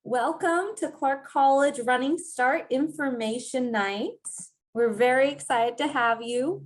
Welcome to Clark College Running Start Information Night. We're very excited to have you.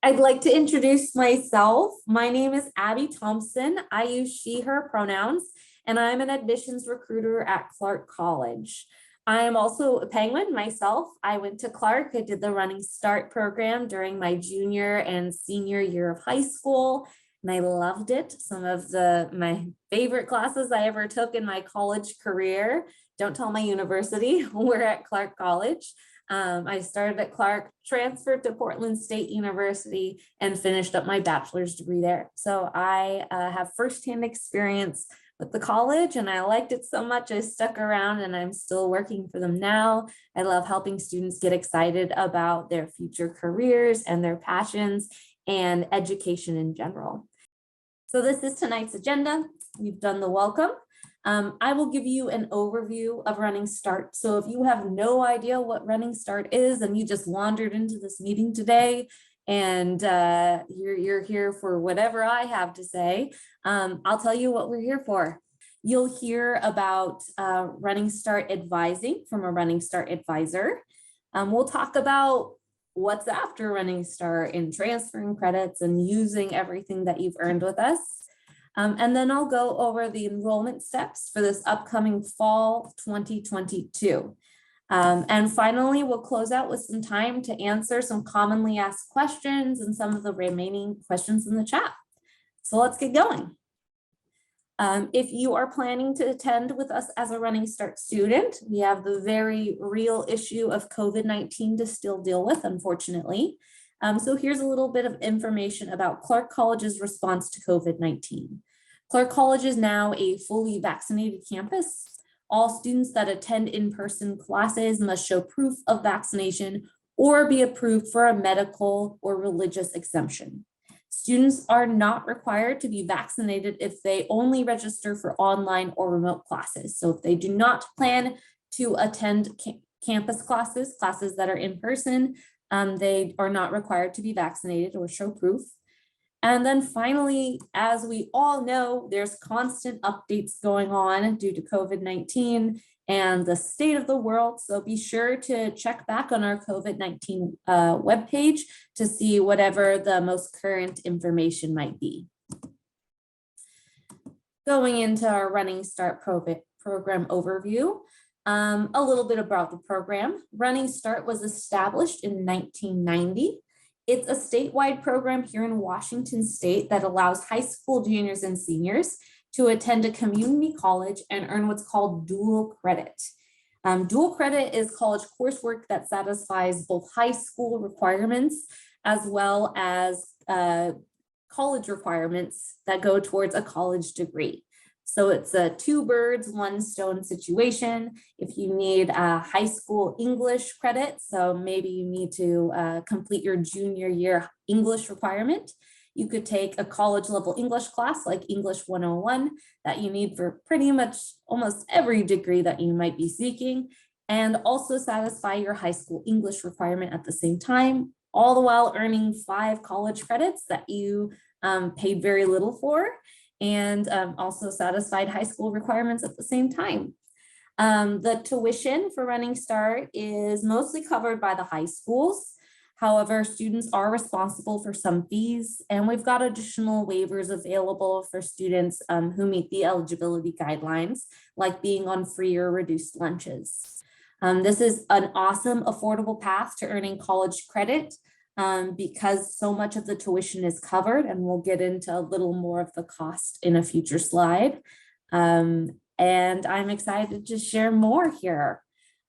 I'd like to introduce myself. My name is Abby Thompson. I use she, her pronouns, and I'm an admissions recruiter at Clark College. I am also a Penguin myself. I went to Clark. I did the Running Start program during my junior and senior year of high school, and I loved it. Some of my favorite classes I ever took in my college career, don't tell my university, were at Clark College. I started at Clark, transferred to Portland State University, and finished up my bachelor's degree there. So I have firsthand experience with the college, and I liked it so much I stuck around, and I'm still working for them now. I love helping students get excited about their future careers and their passions and education in general. So this is tonight's agenda. We've done the welcome. I will give you an overview of Running Start. So if you have no idea what Running Start is and you just wandered into this meeting today and you're here for whatever I have to say, I'll tell you what we're here for. You'll hear about Running Start advising from a Running Start advisor. We'll talk about what's after Running Start and transferring credits and using everything that you've earned with us. And then I'll go over the enrollment steps for this upcoming fall 2022. And finally, we'll close out with some time to answer some commonly asked questions and some of the remaining questions in the chat. So let's get going. If you are planning to attend with us as a Running Start student, we have the very real issue of COVID-19 to still deal with, unfortunately. So here's a little bit of information about Clark College's response to COVID-19. Clark College is now a fully vaccinated campus. All students that attend in-person classes must show proof of vaccination or be approved for a medical or religious exemption. Students are not required to be vaccinated if they only register for online or remote classes. So if they do not plan to attend campus classes that are in person, they are not required to be vaccinated or show proof. And then finally, as we all know, there's constant updates going on due to COVID-19 and the state of the world. So be sure to check back on our COVID-19 webpage to see whatever the most current information might be. Going into our Running Start program overview, a little bit about the program. Running Start was established in 1990. It's a statewide program here in Washington State that allows high school juniors and seniors to attend a community college and earn what's called dual credit. Dual credit is college coursework that satisfies both high school requirements as well as college requirements that go towards a college degree. So it's a two birds, one stone situation. If you need a high school English credit, so maybe you need to complete your junior year English requirement, you could take a college level English class like English 101 that you need for pretty much almost every degree that you might be seeking, and also satisfy your high school English requirement at the same time, all the while earning 5 college credits that you paid very little for, and also satisfied high school requirements at the same time. The tuition for Running Start is mostly covered by the high schools. However, students are responsible for some fees, and we've got additional waivers available for students who meet the eligibility guidelines, like being on free or reduced lunches. This is an awesome, affordable path to earning college credit because so much of the tuition is covered, and we'll get into a little more of the cost in a future slide. And I'm excited to share more here.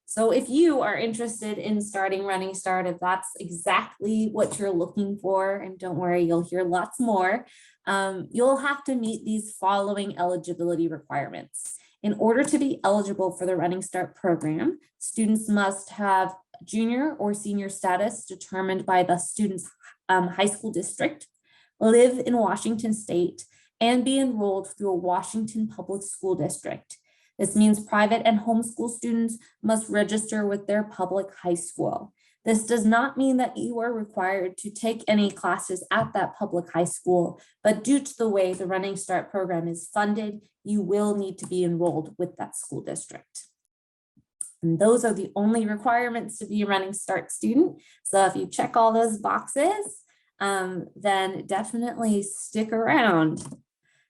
So if you are interested in starting Running Start, if that's exactly what you're looking for, and don't worry, you'll hear lots more, you'll have to meet these following eligibility requirements. In order to be eligible for the Running Start program, students must have junior or senior status determined by the student's high school district, live in Washington State, and be enrolled through a Washington public school district. This means private and homeschool students must register with their public high school. This does not mean that you are required to take any classes at that public high school, but due to the way the Running Start program is funded, you will need to be enrolled with that school district. And those are the only requirements to be a Running Start student. So if you check all those boxes, then definitely stick around.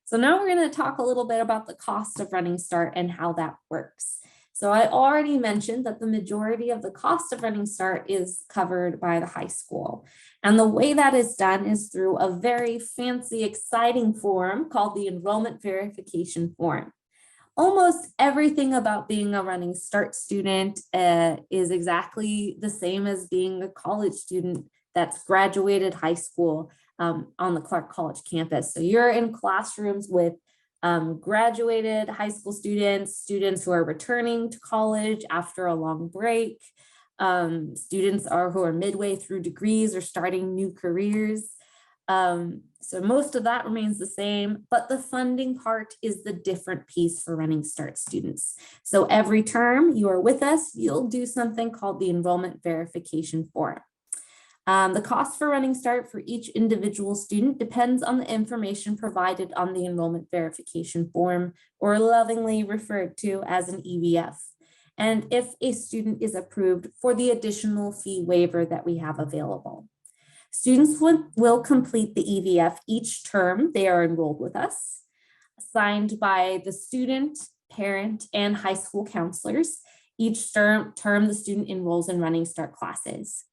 So now we're going to talk a little bit about the cost of Running Start and how that works. So I already mentioned that the majority of the cost of Running Start is covered by the high school. And the way that is done is through a very fancy, exciting form called the Enrollment Verification Form. Almost everything about being a Running Start student is exactly the same as being a college student that's graduated high school on the Clark College campus. So you're in classrooms with graduated high school students who are returning to college after a long break, students who are midway through degrees or starting new careers. So most of that remains the same, but the funding part is the different piece for Running Start students. So every term you are with us, you'll do something called the Enrollment Verification Form. The cost for Running Start for each individual student depends on the information provided on the Enrollment Verification Form, or lovingly referred to as an EVF, and if a student is approved for the additional fee waiver that we have available. Students will complete the EVF each term they are enrolled with us, signed by the student, parent, and high school counselors. Each term the student enrolls in Running Start classes.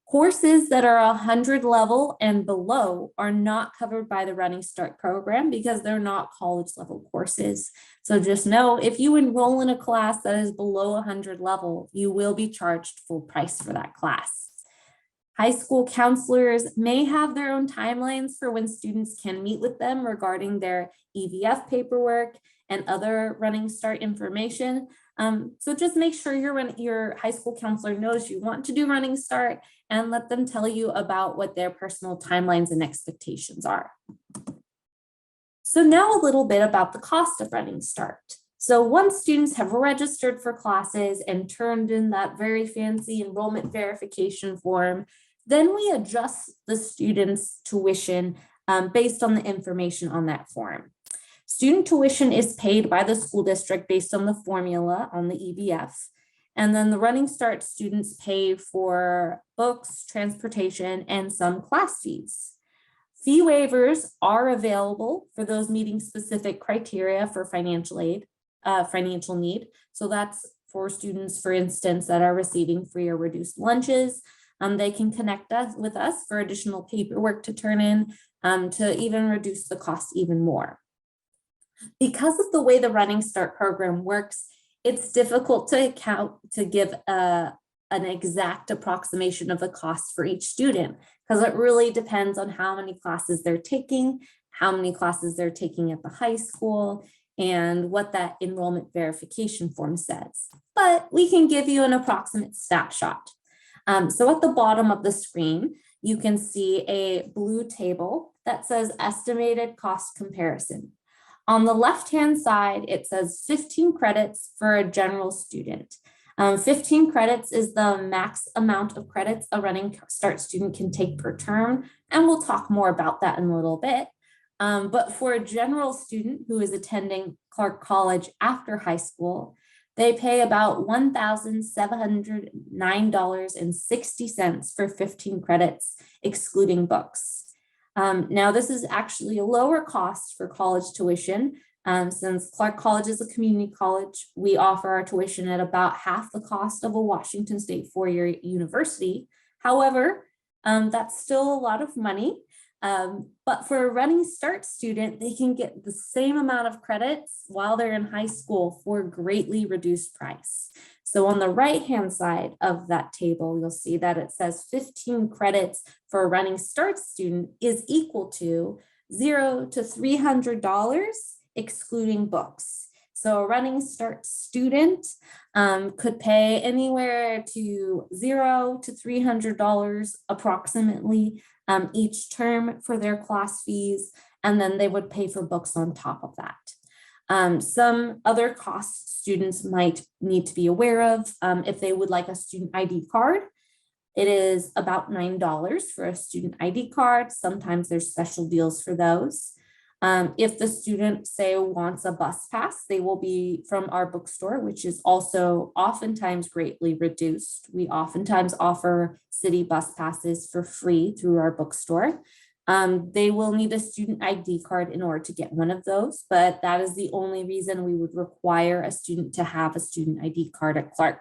Courses that are 100 level and below are not covered by the Running Start program because they're not college level courses. So just know if you enroll in a class that is below 100 level, you will be charged full price for that class. High school counselors may have their own timelines for when students can meet with them regarding their EVF paperwork and other Running Start information. So just make sure your high school counselor knows you want to do Running Start and let them tell you about what their personal timelines and expectations are. So now a little bit about the cost of Running Start. So once students have registered for classes and turned in that very fancy enrollment verification form, then we adjust the student's tuition based on the information on that form. Student tuition is paid by the school district based on the formula on the EVF. And then the Running Start students pay for books, transportation, and some class fees. Fee waivers are available for those meeting specific criteria for financial need. So that's for students, for instance, that are receiving free or reduced lunches. They can connect with us for additional paperwork to turn in to even reduce the cost even more. Because of the way the Running Start program works, it's difficult to give an exact approximation of the cost for each student, because it really depends on how many classes they're taking, how many classes they're taking at the high school, and what that enrollment verification form says. But we can give you an approximate snapshot. So at the bottom of the screen, you can see a blue table that says estimated cost comparison. On the left-hand side, it says 15 credits for a general student. 15 credits is the max amount of credits a Running Start student can take per term, and we'll talk more about that in a little bit. But for a general student who is attending Clark College after high school, they pay about $1,709.60 for 15 credits, excluding books. Now, this is actually a lower cost for college tuition. Since Clark College is a community college, we offer our tuition at about half the cost of a Washington State four-year university. However, that's still a lot of money. But for a Running Start student, they can get the same amount of credits while they're in high school for a greatly reduced price. So on the right-hand side of that table, you'll see that it says 15 credits for a Running Start student is equal to $0 to $300, excluding books. So a Running Start student could pay anywhere to $0 to $300 approximately each term for their class fees, and then they would pay for books on top of that. Some other costs students might need to be aware of if they would like a student ID card. It is about $9 for a student ID card. Sometimes there's special deals for those. If the student, say, wants a bus pass, they will be from our bookstore, which is also oftentimes greatly reduced. We oftentimes offer city bus passes for free through our bookstore. They will need a student ID card in order to get one of those, but that is the only reason we would require a student to have a student ID card at Clark.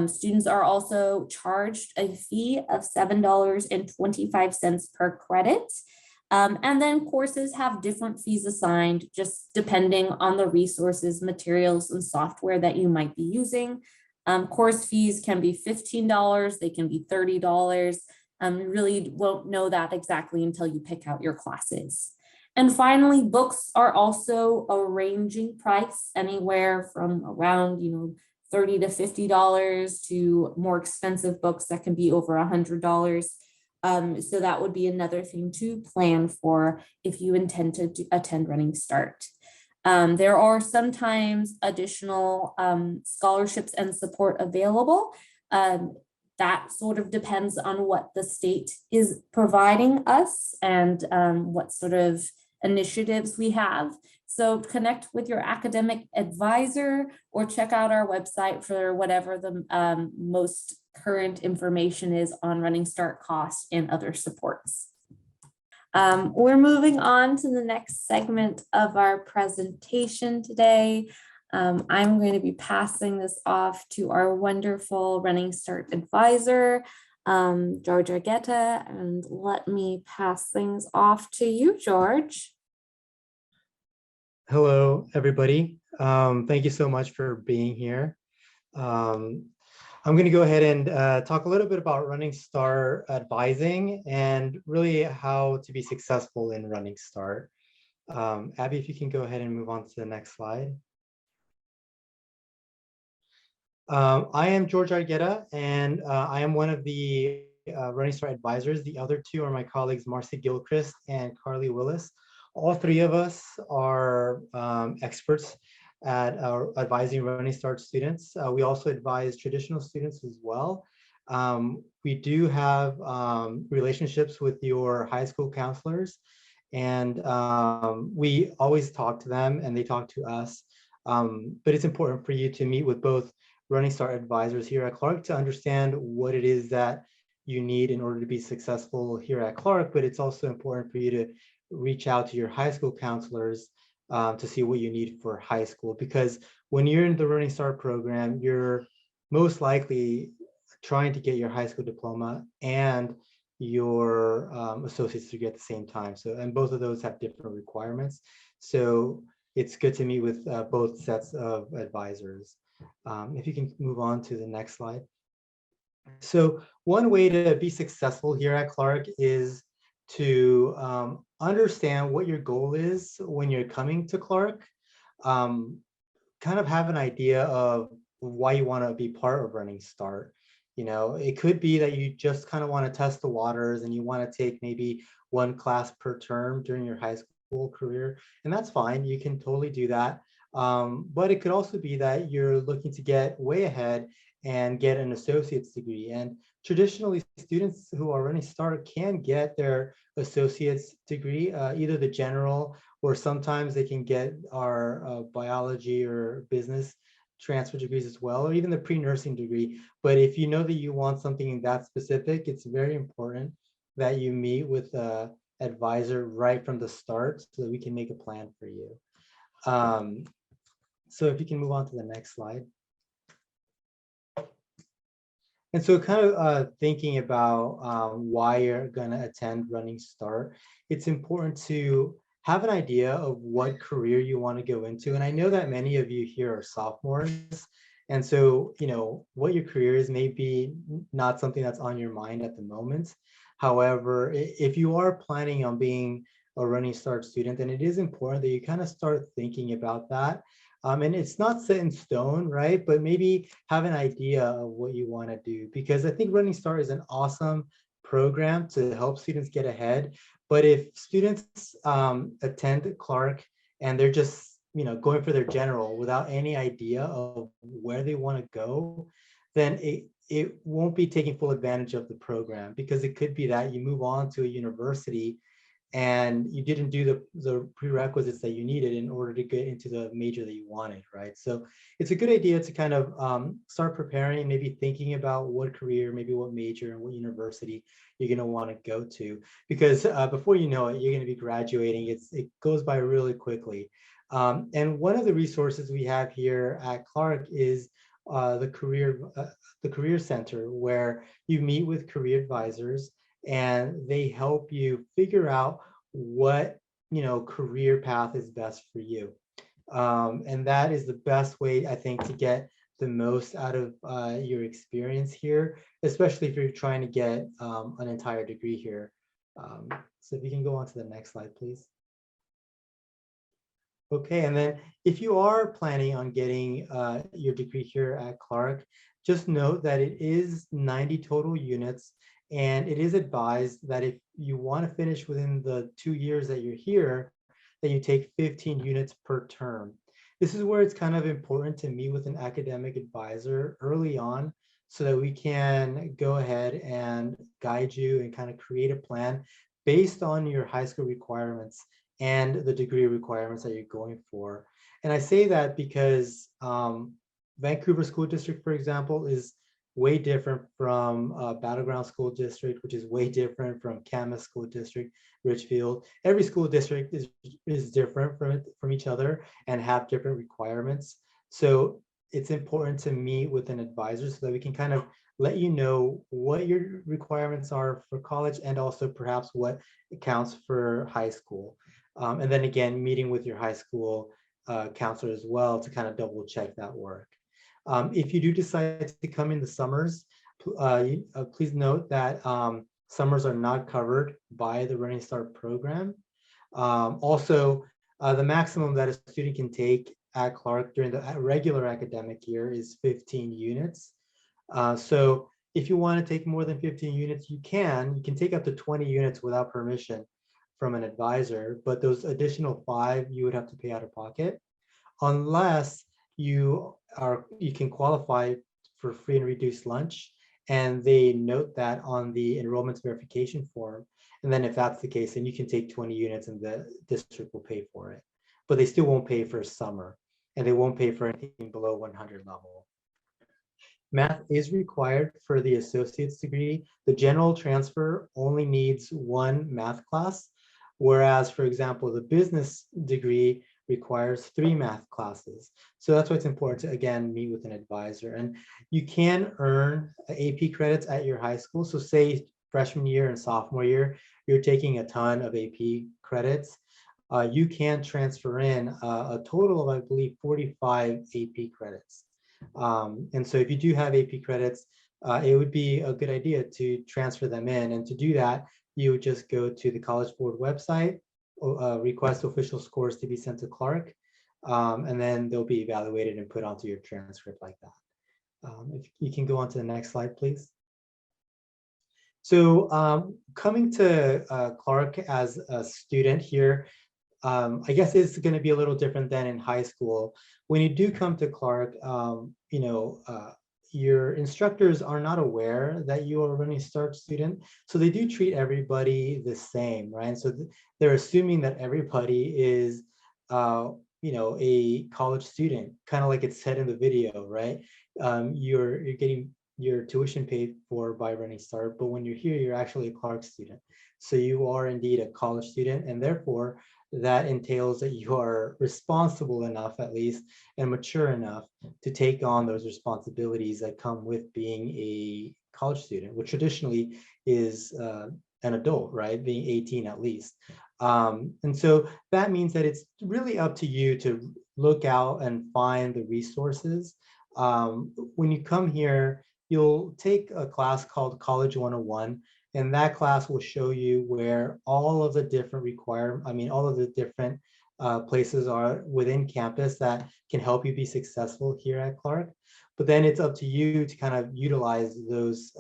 Students are also charged a fee of $7.25 per credit. And then courses have different fees assigned just depending on the resources, materials, and software that you might be using. Course fees can be $15, they can be $30. You really won't know that exactly until you pick out your classes. And finally, books are also a ranging price, anywhere from around, $30 to $50 to more expensive books that can be over $100. So that would be another thing to plan for if you intend to attend Running Start. There are sometimes additional scholarships and support available. That sort of depends on what the state is providing us and what sort of initiatives we have. So connect with your academic advisor or check out our website for whatever the most current information is on Running Start costs and other supports. We're moving on to the next segment of our presentation today. I'm going to be passing this off to our wonderful Running Start advisor, George Argueta, and let me pass things off to you, George. Hello, everybody. Thank you so much for being here. I'm going to go ahead and talk a little bit about Running Start advising and really how to be successful in Running Start. Abby, if you can go ahead and move on to the next slide. I am George Argueta, and I am one of the Running Start advisors. The other two are my colleagues, Marcy Gilchrist and Carly Willis. All three of us are experts at advising Running Start students. We also advise traditional students as well. We do have relationships with your high school counselors, and we always talk to them and they talk to us. But it's important for you to meet with both Running Start advisors here at Clark to understand what it is that you need in order to be successful here at Clark, but it's also important for you to reach out to your high school counselors to see what you need for high school, because when you're in the Running Start program, you're most likely trying to get your high school diploma and your associate's degree at the same time. So, and both of those have different requirements. So it's good to meet with both sets of advisors. If you can move on to the next slide. So one way to be successful here at Clark is to understand what your goal is when you're coming to Clark. Kind of have an idea of why you want to be part of Running Start. It could be that you just kind of want to test the waters and you want to take maybe one class per term during your high school career, and that's fine. You can totally do that. But it could also be that you're looking to get way ahead and get an associate's degree. And traditionally, students who are Running Start can get their associate's degree, either the general, or sometimes they can get our biology or business transfer degrees as well, or even the pre-nursing degree. But if you know that you want something that specific, it's very important that you meet with an advisor right from the start so that we can make a plan for you. So if you can move on to the next slide. And so kind of thinking about why you're going to attend Running Start, it's important to have an idea of what career you want to go into. And I know that many of you here are sophomores. And so, what your career is may be not something that's on your mind at the moment. However, if you are planning on being a Running Start student, then it is important that you kind of start thinking about that. And it's not set in stone, right? But maybe have an idea of what you want to do, because I think Running Start is an awesome program to help students get ahead. But if students attend Clark and they're just, going for their general without any idea of where they want to go, then it won't be taking full advantage of the program, because it could be that you move on to a university and you didn't do the prerequisites that you needed in order to get into the major that you wanted, right? So it's a good idea to kind of start preparing, maybe thinking about what career, maybe what major and what university you're going to want to go to, because before you know it, you're going to be graduating. It goes by really quickly. And one of the resources we have here at Clark is the career center, where you meet with career advisors and they help you figure out what career path is best for you. And that is the best way, I think, to get the most out of your experience here, especially if you're trying to get an entire degree here. So if you can go on to the next slide, please. Okay, and then if you are planning on getting your degree here at Clark, just note that it is 90 total units, and it is advised that if you want to finish within the 2 years that you're here, that you take 15 units per term. This is where it's kind of important to meet with an academic advisor early on so that we can go ahead and guide you and kind of create a plan based on your high school requirements and the degree requirements that you're going for. And I say that because Vancouver School District, for example, is way different from Battleground School District, which is way different from Camas School District, Richfield. Every school district is different from each other and have different requirements. So it's important to meet with an advisor so that we can kind of let you know what your requirements are for college and also perhaps what counts for high school. And then again, meeting with your high school counselor as well to kind of double check that work. If you do decide to come in the summers, please note that summers are not covered by the Running Start program. Also, the maximum that a student can take at Clark during the regular academic year is 15 units. So if you want to take more than 15 units, you can take up to 20 units without permission from an advisor, but those additional 5 you would have to pay out of pocket, unless you can qualify for free and reduced lunch, and they note that on the enrollment verification form. And then if that's the case, then you can take 20 units and the district will pay for it, but they still won't pay for summer, and they won't pay for anything below 100 level. Math is required for the associate's degree. The general transfer only needs 1 math class, whereas, for example, the business degree requires 3 math classes. So that's why it's important to, again, meet with an advisor. And you can earn AP credits at your high school. So say freshman year and sophomore year, you're taking a ton of AP credits. You can transfer in a total of, I believe, 45 AP credits. And so if you do have AP credits, it would be a good idea to transfer them in. And to do that, you would just go to the College Board website, request official scores to be sent to Clark, and then they'll be evaluated and put onto your transcript like that. If you can go on to the next slide, please. So coming to Clark as a student here, I guess it's going to be a little different than in high school. When you do come to Clark, your instructors are not aware that you are a Running Start student, so they do treat everybody the same, right? So they're assuming that everybody is, a college student, kind of like it's said in the video, right? You're getting your tuition paid for by Running Start, but when you're here, you're actually a Clark student. So you are indeed a college student, and therefore that entails that you are responsible enough, at least, and mature enough to take on those responsibilities that come with being a college student, which traditionally is an adult, right? Being 18 at least. And so that means that it's really up to you to look out and find the resources. When you come here, you'll take a class called College 101, and that class will show you where all of the different all of the different places are within campus that can help you be successful here at Clark. But then it's up to you to kind of utilize those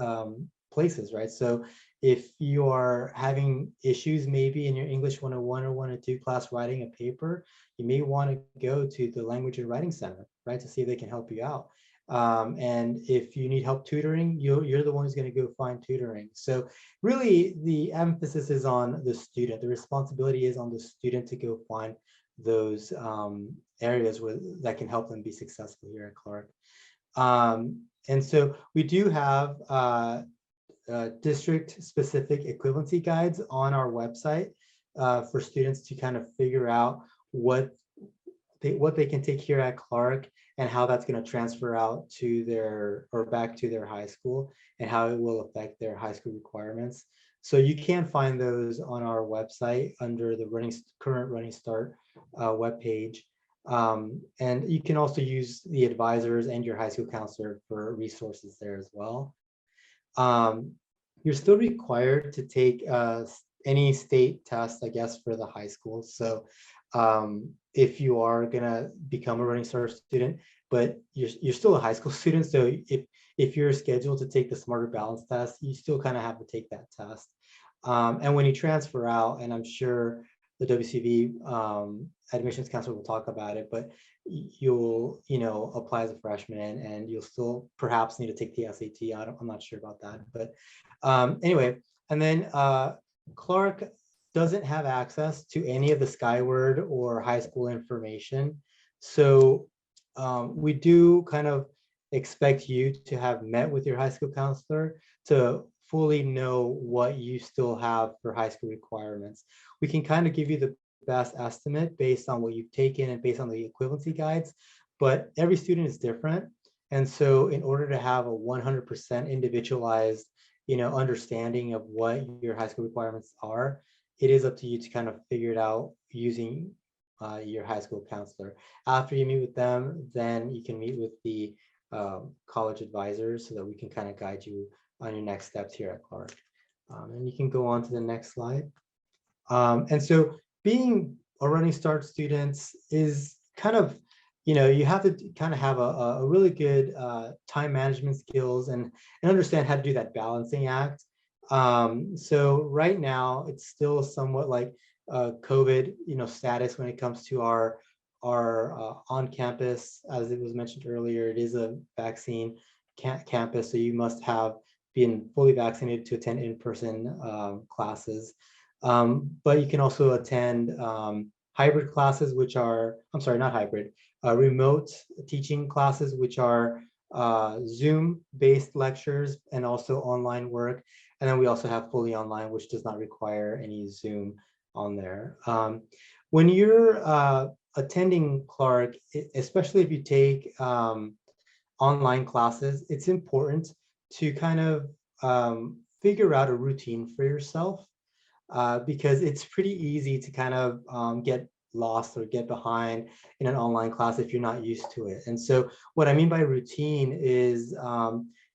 places, right? So if you are having issues maybe in your English 101 or 102 class writing a paper, you may want to go to the Language and Writing Center, right, to see if they can help you out. And if you need help tutoring, you're the one who's going to go find tutoring. So really the emphasis is on the student. The responsibility is on the student to go find those areas that can help them be successful here at Clark. And so we do have district specific equivalency guides on our website for students to kind of figure out what they can take here at Clark and how that's going to transfer out to their or back to their high school and how it will affect their high school requirements. So you can find those on our website under the current Running Start webpage. And you can also use the advisors and your high school counselor for resources there as well. You're still required to take any state test, I guess, for the high school. So if you are gonna become a Running Start student, but you're still a high school student, so if you're scheduled to take the Smarter Balance test, you still kind of have to take that test. And when you transfer out, and I'm sure the WSUV admissions counselor will talk about it, but you'll apply as a freshman and you'll still perhaps need to take the SAT. I'm not sure about that, but anyway, and then Clark doesn't have access to any of the Skyward or high school information. So we do kind of expect you to have met with your high school counselor to fully know what you still have for high school requirements. We can kind of give you the best estimate based on what you've taken and based on the equivalency guides, but every student is different. And so in order to have a 100% individualized, understanding of what your high school requirements are, it is up to you to kind of figure it out using your high school counselor. After you meet with them, then you can meet with the college advisors so that we can kind of guide you on your next steps here at Clark. And you can go on to the next slide. And so being a Running Start student is kind of, you have to kind of have a really good time management skills and understand how to do that balancing act. So right now it's still somewhat like COVID, status when it comes to our on campus. As it was mentioned earlier, it is a vaccine campus, so you must have been fully vaccinated to attend in-person classes. But you can also attend hybrid classes, which are, I'm sorry, not hybrid, remote teaching classes, which are Zoom-based lectures and also online work. And then we also have fully online, which does not require any Zoom on there. When you're attending Clark, especially if you take online classes, it's important to kind of figure out a routine for yourself because it's pretty easy to kind of get lost or get behind in an online class if you're not used to it. And so what I mean by routine is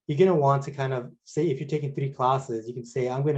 you're going to want to kind of say, if you're taking 3 classes, you can say, I'm going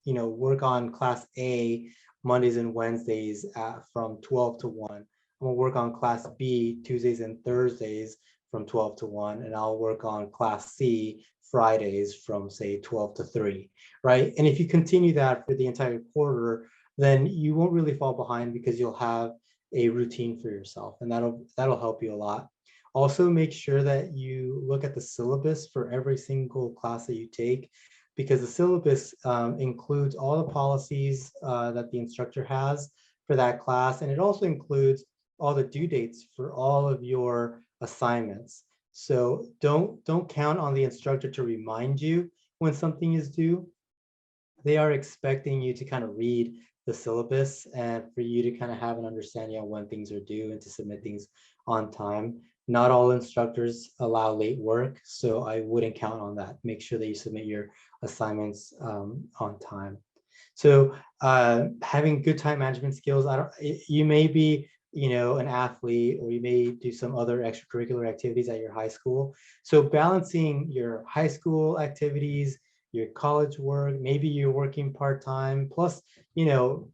to, work on class A Mondays and Wednesdays from 12 to 1. I'm going to work on class B Tuesdays and Thursdays from 12 to 1, and I'll work on class C Fridays from say 12 to 3, right? And if you continue that for the entire quarter, then you won't really fall behind because you'll have a routine for yourself, and that'll help you a lot. Also, make sure that you look at the syllabus for every single class that you take, because the syllabus includes all the policies that the instructor has for that class, and it also includes all the due dates for all of your assignments. So don't count on the instructor to remind you when something is due. They are expecting you to kind of read the syllabus and for you to kind of have an understanding of when things are due and to submit things on time. Not all instructors allow late work, so I wouldn't count on that. Make sure that you submit your assignments on time. So having good time management skills, you may be an athlete, or you may do some other extracurricular activities at your high school. So balancing your high school activities, your college work, maybe you're working part-time, plus,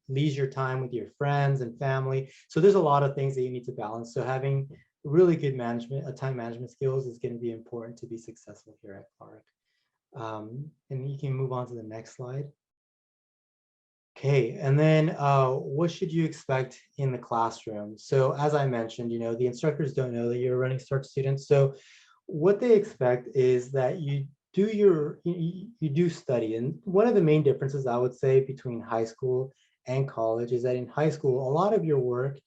leisure time with your friends and family. So there's a lot of things that you need to balance. So having really good time management skills is going to be important to be successful here at Clark. And you can move on to the next slide. Okay, and then what should you expect in the classroom? So as I mentioned, the instructors don't know that you're a Running Start student. So what they expect is that you do study. And one of the main differences I would say between high school and college is that in high school, a lot of your work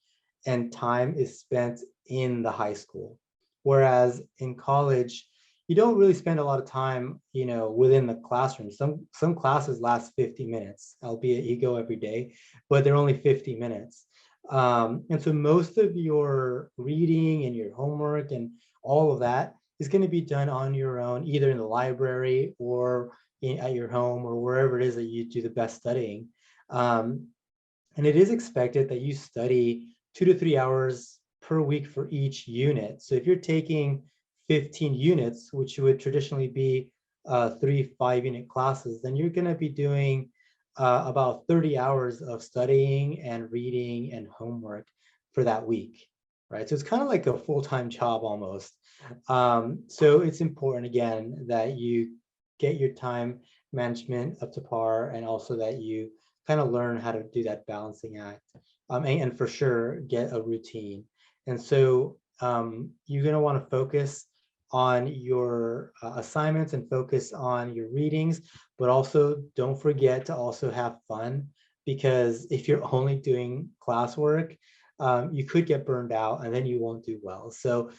and time is spent in the high school. Whereas in college, you don't really spend a lot of time, within the classroom. Some classes last 50 minutes, albeit you go every day, but they're only 50 minutes. And so most of your reading and your homework and all of that is going to be done on your own, either in the library or at your home or wherever it is that you do the best studying. And it is expected that you study 2 to 3 hours per week for each unit. So if you're taking 15 units, which would traditionally be 3 5-unit classes, then you're going to be doing about 30 hours of studying and reading and homework for that week, right? So it's kind of like a full-time job almost. So it's important, again, that you get your time management up to par, and also that you kind of learn how to do that balancing act, and for sure get a routine. And so you're going to want to focus on your assignments and focus on your readings, but also don't forget to also have fun, because if you're only doing classwork, you could get burned out and then you won't do well. So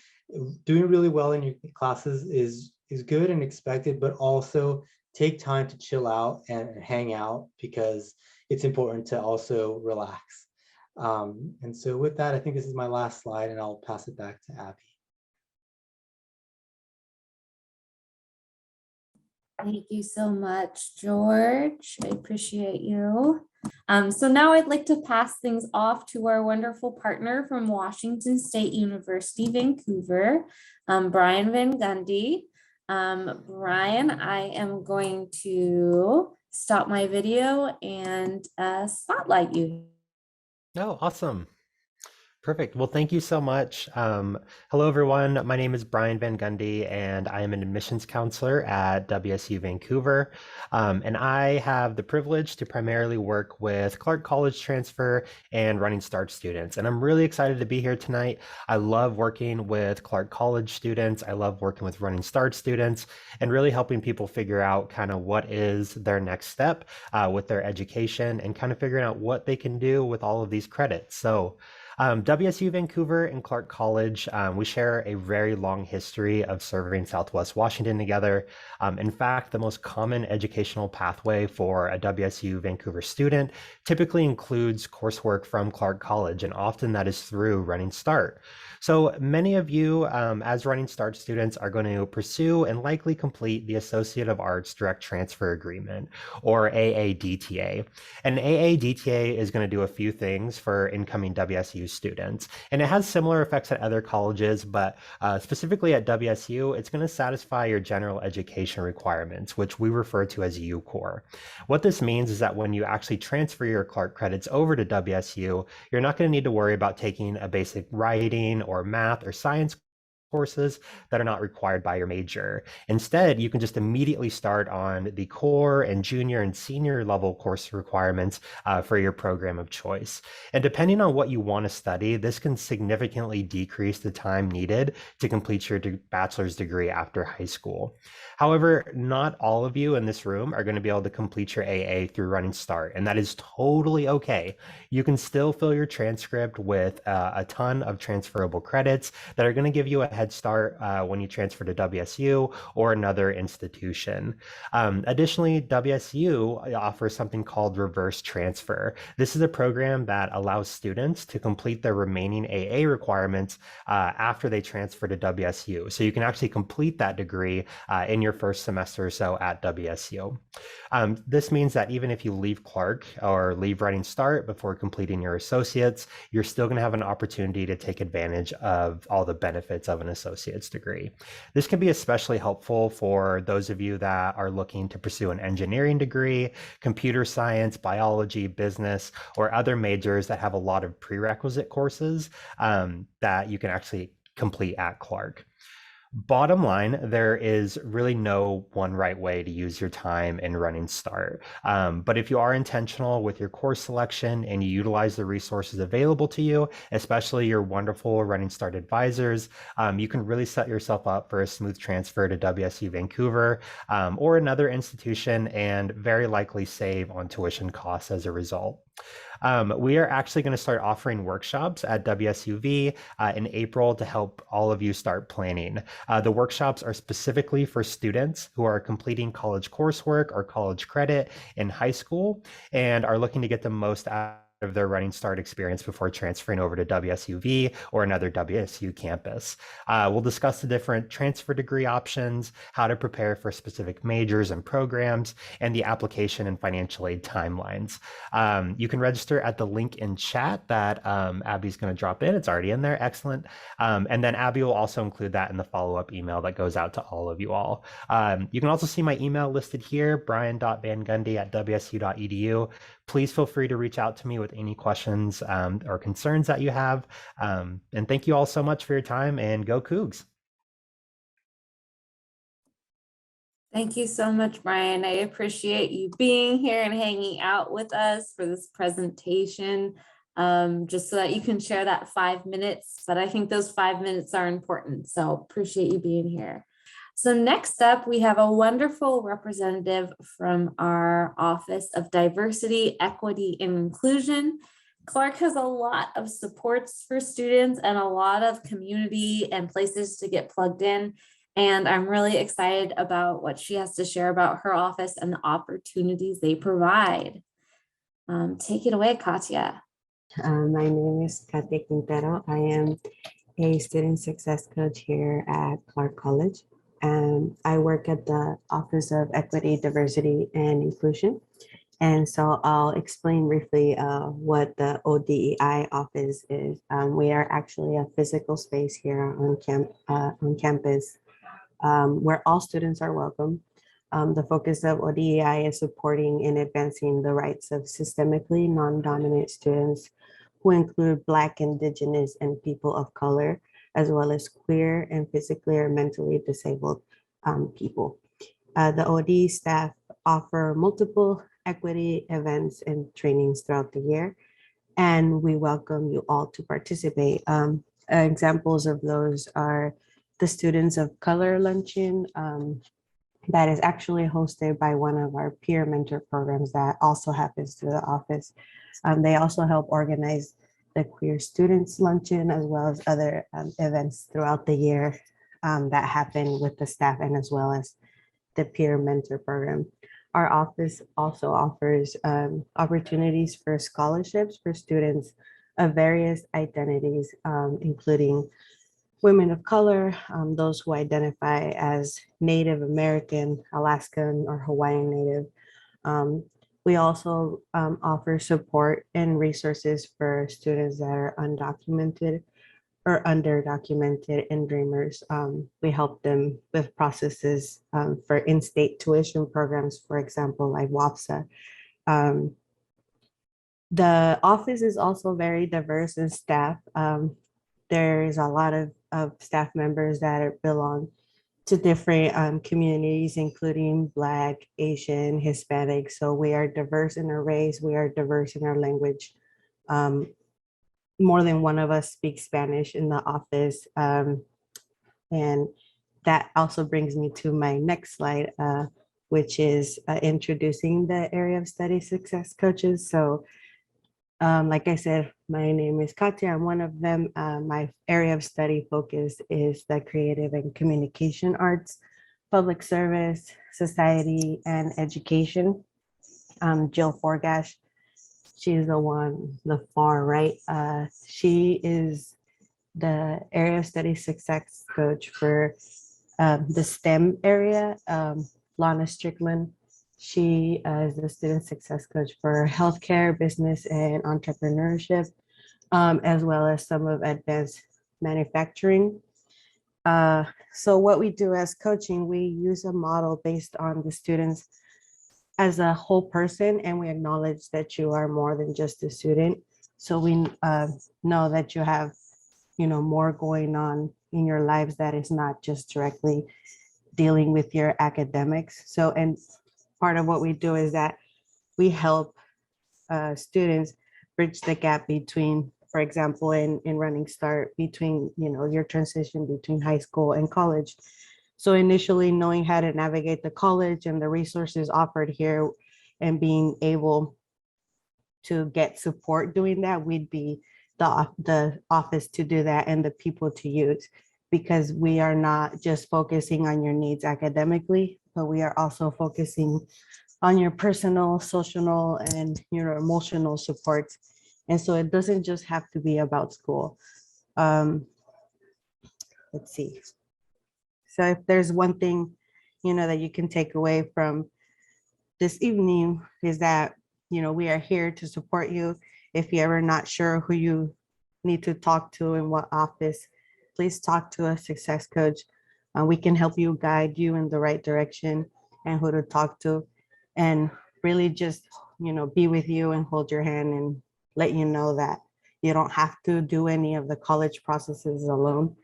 doing really well in your classes is good and expected, but also take time to chill out and hang out, because it's important to also relax. And so with that, I think this is my last slide, and I'll pass it back to Abby. Thank you so much, George. I appreciate you. So now I'd like to pass things off to our wonderful partner from Washington State University, Vancouver, Brian Van Gundy. Brian, I am going to stop my video and spotlight you. Oh, awesome. Perfect. Well, thank you so much. Hello, everyone. My name is Brian Van Gundy, and I am an admissions counselor at WSU Vancouver. And I have the privilege to primarily work with Clark College transfer and Running Start students. And I'm really excited to be here tonight. I love working with Clark College students. I love working with Running Start students, and really helping people figure out kind of what is their next step with their education, and kind of figuring out what they can do with all of these credits. So WSU Vancouver and Clark College, we share a very long history of serving Southwest Washington together. In fact, the most common educational pathway for a WSU Vancouver student typically includes coursework from Clark College, and often that is through Running Start. So many of you, as Running Start students, are going to pursue and likely complete the Associate of Arts Direct Transfer Agreement, or AADTA. And AADTA is going to do a few things for incoming WSU students, and it has similar effects at other colleges, but specifically at WSU, it's going to satisfy your general education requirements, which we refer to as UCORE. What this means is that when you actually transfer your Clark credits over to WSU, you're not going to need to worry about taking a basic writing or math or science courses that are not required by your major. Instead, you can just immediately start on the core and junior and senior level course requirements for your program of choice. And depending on what you want to study, this can significantly decrease the time needed to complete your bachelor's degree after high school. However, not all of you in this room are going to be able to complete your AA through Running Start, and that is totally okay. You can still fill your transcript with a ton of transferable credits that are going to give you a head start when you transfer to WSU or another institution. Additionally, WSU offers something called reverse transfer. This is a program that allows students to complete their remaining AA requirements after they transfer to WSU. So you can actually complete that degree in your first semester or so at WSU. This means that even if you leave Clark or leave Running Start before completing your associates, you're still going to have an opportunity to take advantage of all the benefits of an associate's degree. This can be especially helpful for those of you that are looking to pursue an engineering degree, computer science, biology, business, or other majors that have a lot of prerequisite courses that you can actually complete at Clark. Bottom line, there is really no one right way to use your time in Running Start. But if you are intentional with your course selection and you utilize the resources available to you, especially your wonderful Running Start advisors, you can really set yourself up for a smooth transfer to WSU Vancouver or another institution, and very likely save on tuition costs as a result. We are actually going to start offering workshops at WSUV in April to help all of you start planning. The workshops are specifically for students who are completing college coursework or college credit in high school and are looking to get the most out of their Running Start experience before transferring over to WSUV or another WSU campus. We'll discuss the different transfer degree options, how to prepare for specific majors and programs, and the application and financial aid timelines. You can register at the link in chat that Abby's going to drop in. It's already in there. Excellent. And then Abby will also include that in the follow-up email that goes out to all of you all. You can also see my email listed here, brian.vangundy@wsu.edu. Please feel free to reach out to me with any questions or concerns that you have. And thank you all so much for your time, and go Cougs. Thank you so much, Brian. I appreciate you being here and hanging out with us for this presentation, just so that you can share that 5 minutes. But I think those 5 minutes are important, so appreciate you being here. So next up, we have a wonderful representative from our Office of Diversity, Equity, and Inclusion. Clark has a lot of supports for students and a lot of community and places to get plugged in. And I'm really excited about what she has to share about her office and the opportunities they provide. Take it away, Katya. My name is Katia Quintero. I am a student success coach here at Clark College. I work at the Office of Equity, Diversity, and Inclusion. And so I'll explain briefly what the ODEI office is. We are actually a physical space here on campus where all students are welcome. The focus of ODEI is supporting and advancing the rights of systemically non-dominant students who include Black, Indigenous, and people of color, as well as queer and physically or mentally disabled people. The OD staff offer multiple equity events and trainings throughout the year, and we welcome you all to participate. Examples of those are the Students of Color Luncheon that is actually hosted by one of our peer mentor programs that also happens through the office. They also help organize the Queer Students Luncheon, as well as other events throughout the year that happen with the staff, and as well as the peer mentor program. Our office also offers opportunities for scholarships for students of various identities, including women of color, those who identify as Native American, Alaskan, or Hawaiian Native. We also offer support and resources for students that are undocumented or underdocumented and dreamers. We help them with processes for in-state tuition programs, for example, like WAPSA. The office is also very diverse in staff. There's a lot of staff members that belong to different communities, including Black, Asian, Hispanic. So we are diverse in our race, we are diverse in our language. More than one of us speaks Spanish in the office. And that also brings me to my next slide, which is introducing the area of study success coaches. So like I said, my name is Katya. I'm one of them. My area of study focus is the creative and communication arts, public service, society, and education. Jill Forgash, she's the one, the far right. She is the area of study success coach for the STEM area. Lana Strickland, she is the student success coach for healthcare, business, and entrepreneurship, as well as some of advanced manufacturing. So what we do as coaching, we use a model based on the students as a whole person, and we acknowledge that you are more than just a student. So we know that you have, more going on, in your lives that is not just directly dealing with your academics. So, and part of what we do is that we help students bridge the gap between, for example, in Running Start, between, you know, your transition between high school and college. So initially knowing how to navigate the college and the resources offered here and being able to get support doing that, we'd be the office to do that and the people to use, because we are not just focusing on your needs academically, but we are also focusing on your personal, social, and your emotional support. And so it doesn't just have to be about school. Let's see. So if there's one thing, you know, that you can take away from this evening is that, you know, we are here to support you. If you're ever not sure who you need to talk to in what office, please talk to a success coach. We can help you, guide you in the right direction and who to talk to, and really just, you know, be with you and hold your hand and let you know that you don't have to do any of the college processes alone.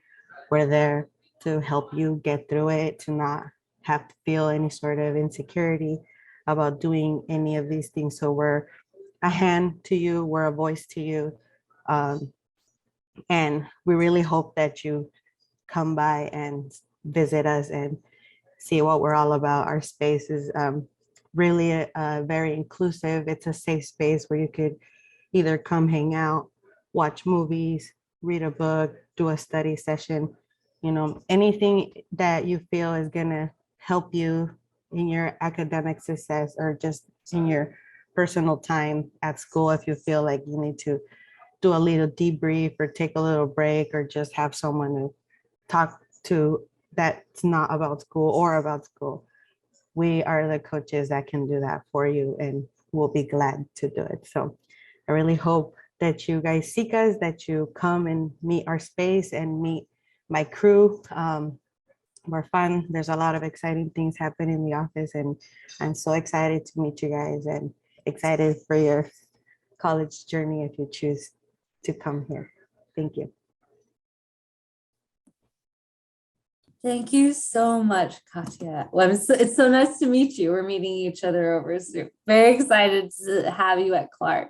We're there to help you get through it, to not have to feel any sort of insecurity about doing any of these things. So we're a hand to you, we're a voice to you. And we really hope that you come by and visit us and see what we're all about. Our space is really very inclusive. It's a safe space where you could either come hang out, watch movies, read a book, do a study session, you know, anything that you feel is gonna help you in your academic success or just in your personal time at school. If you feel like you need to do a little debrief or take a little break or just have someone to talk to that's not about school or about school, we are the coaches that can do that for you, and we'll be glad to do it. So I really hope that you guys seek us, that you come and meet our space and meet my crew. We're fun. There's a lot of exciting things happening in the office, and I'm so excited to meet you guys and excited for your college journey if you choose to come here. Thank you. Thank you so much, Katya. Well, it's so nice to meet you. We're meeting each other over Zoom. Very excited to have you at Clark.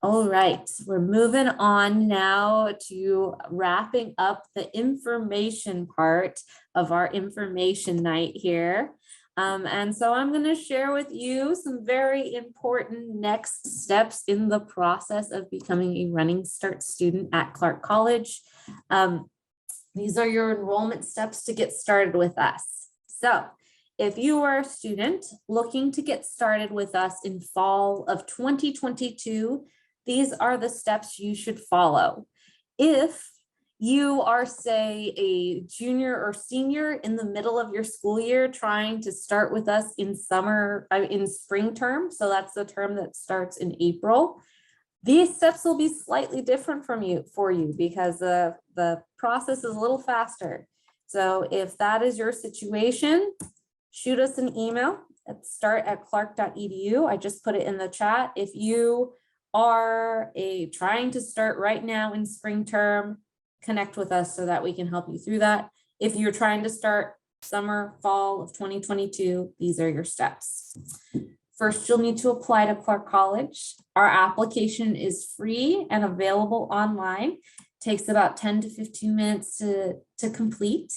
All right, we're moving on now to wrapping up the information part of our information night here. And so I'm going to share with you some very important next steps in the process of becoming a Running Start student at Clark College. These are your enrollment steps to get started with us. So if you are a student looking to get started with us in fall of 2022, these are the steps you should follow. If you are, say, a junior or senior in the middle of your school year trying to start with us in spring term, so that's the term that starts in April, these steps will be slightly different for you because the process is a little faster. So if that is your situation, shoot us an email at start@clark.edu. I just put it in the chat. If you are trying to start right now in spring term, connect with us so that we can help you through that. If you're trying to start summer, fall of 2022, these are your steps. First, you'll need to apply to Clark College. Our application is free and available online. It takes about 10 to 15 minutes to complete.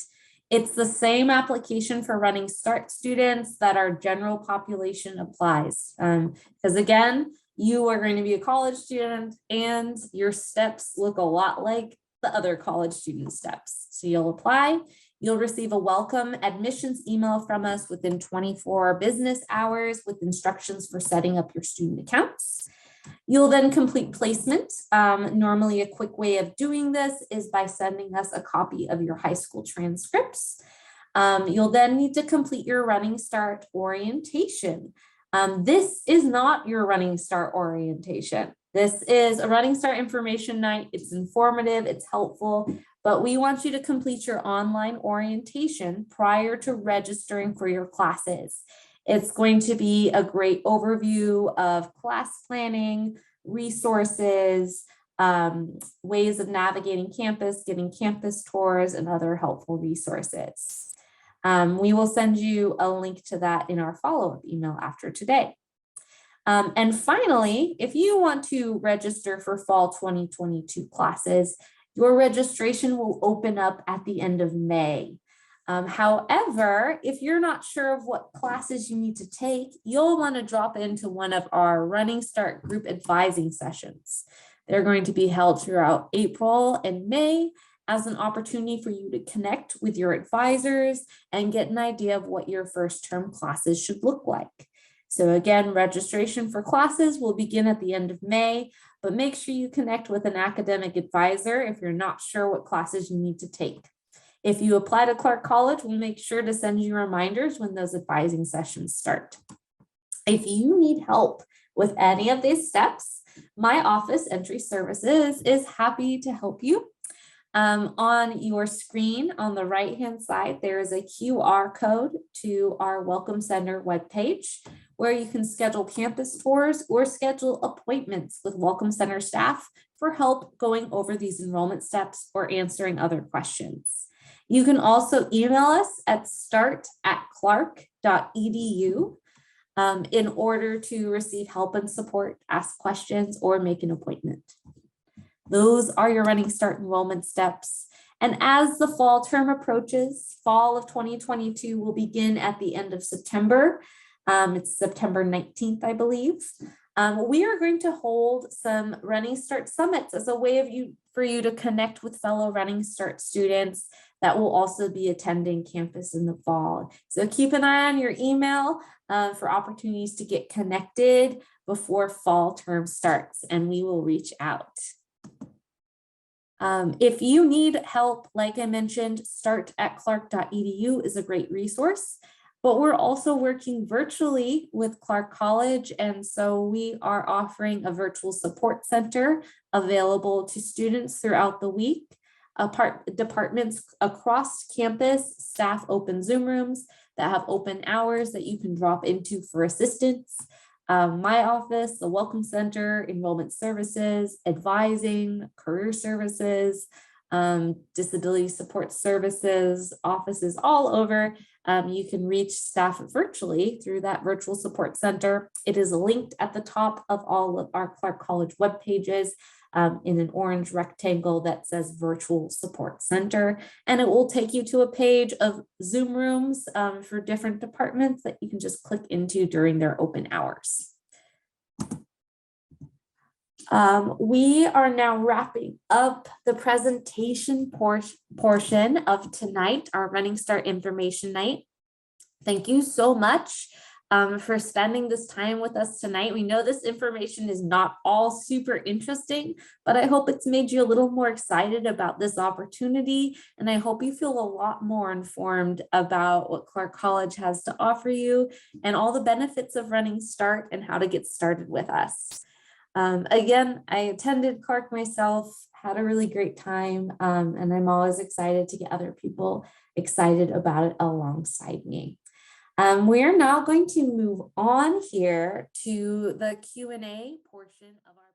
It's the same application for Running Start students that our general population applies. Because again, you are going to be a college student and your steps look a lot like the other college student steps. So you'll apply. You'll receive a welcome admissions email from us within 24 business hours with instructions for setting up your student accounts. You'll then complete placement. Normally, a quick way of doing this is by sending us a copy of your high school transcripts. You'll then need to complete your Running Start orientation. This is not your Running Start orientation. This is a Running Start information night. It's informative, it's helpful, but we want you to complete your online orientation prior to registering for your classes. It's going to be a great overview of class planning, resources, ways of navigating campus, getting campus tours, and other helpful resources. We will send you a link to that in our follow-up email after today. And finally, if you want to register for fall 2022 classes, your registration will open up at the end of May. However, if you're not sure of what classes you need to take, you'll want to drop into one of our Running Start group advising sessions. They're going to be held throughout April and May as an opportunity for you to connect with your advisors and get an idea of what your first term classes should look like. So again, registration for classes will begin at the end of May, but make sure you connect with an academic advisor if you're not sure what classes you need to take. If you apply to Clark College, we'll make sure to send you reminders when those advising sessions start. If you need help with any of these steps, my office, Entry Services, is happy to help you. On your screen on the right-hand side, there is a QR code to our Welcome Center webpage where you can schedule campus tours or schedule appointments with Welcome Center staff for help going over these enrollment steps or answering other questions. You can also email us at start@clark.edu in order to receive help and support, ask questions, or make an appointment. Those are your Running Start enrollment steps. And as the fall term approaches, fall of 2022 will begin at the end of September. It's September 19th, I believe. We are going to hold some Running Start summits as a way for you to connect with fellow Running Start students that will also be attending campus in the fall. So keep an eye on your email for opportunities to get connected before fall term starts, and we will reach out. If you need help, like I mentioned, start@clark.edu is a great resource, but we're also working virtually with Clark College. And so we are offering a virtual support center available to students throughout the week. Departments across campus staff open Zoom rooms that have open hours that you can drop into for assistance. My office, the Welcome Center, Enrollment Services, Advising, Career Services, Disability Support Services, offices all over. You can reach staff virtually through that virtual support center. It is linked at the top of all of our Clark College web pages in an orange rectangle that says Virtual Support Center. And it will take you to a page of Zoom rooms for different departments that you can just click into during their open hours. We are now wrapping up the presentation portion of tonight, our Running Start Information Night. Thank you so much for spending this time with us tonight. We know this information is not all super interesting, but I hope it's made you a little more excited about this opportunity. And I hope you feel a lot more informed about what Clark College has to offer you and all the benefits of Running Start and how to get started with us. Again, I attended Clark myself, had a really great time, and I'm always excited to get other people excited about it alongside me. We are now going to move on here to the Q&A portion of our